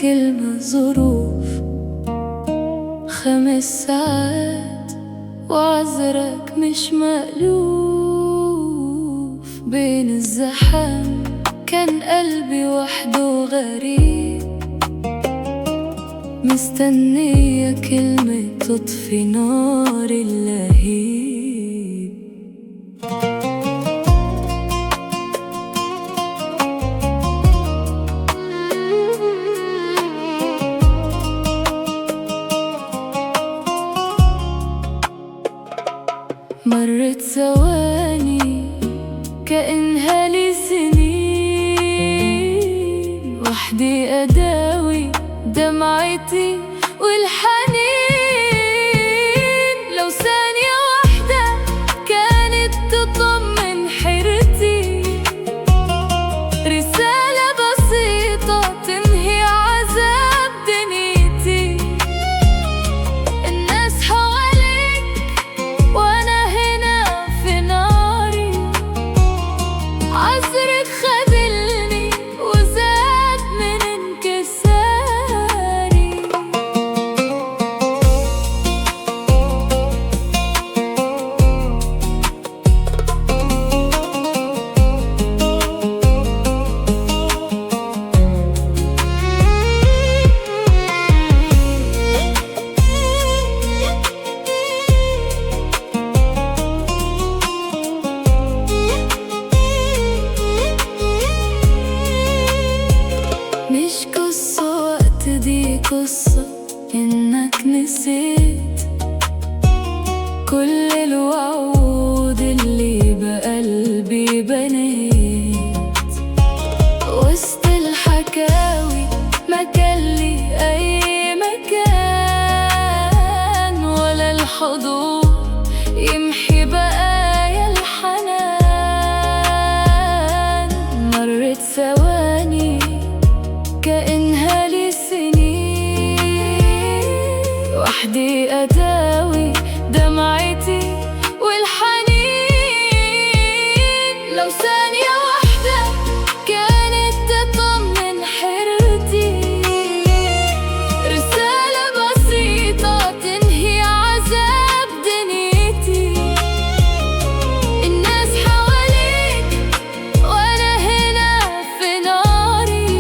كلمة ظروف. 5 ساعات وعذرك مش مألوف. بين الزحام كان قلبي وحده غريب، مستنية كلمة تطفي نار اللهيب. مرت ثواني كأنها لي سنين، وحدي أداوي دمعتي والحنين. لو ثانية واحدة كانت تطمن حيرتي، رسالة بسيطة تنهي عذاب دنيتي. الناس حواليك وأنا هنا في ناري، عذرك خذلني وزاد من انكساري. مش قصة وقت، دي قصة إنك نسيت كل الوعود اللي بقلبي بنيت. وسط الحكاوي ما كان لي أي مكان، ولا الحضور يمحي بقايا الحنان. مرت ثواني كأنها لي سنين، وحدي أداوي دمعتي والحنين. لو ثانية واحدة كانت تطمن حيرتي، رسالة بسيطة تنهي عذاب دنيتي. الناس حواليك وأنا هنا في ناري،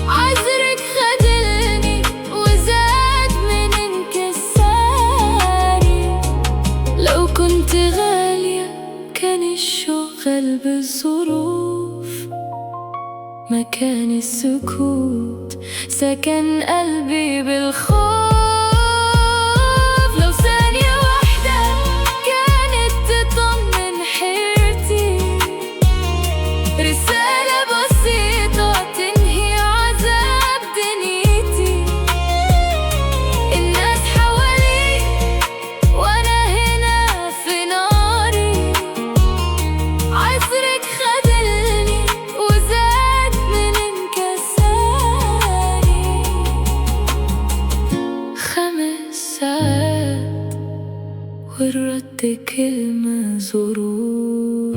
عذرك خذلني وزاد من انكساري. لو كنت غالية كان الشغل بالظروف، مكان السكوت سكن قلبي بالخوف. لو ثانية واحدة كانت تطمن حيرتي، رسالة بسيطة تنهي عذاب دنيتي. الناس حواليك وأنا هنا في ناري، عذرك خذلني وزاد من انكساري. 5 ساعات والرد كلمة ظروف.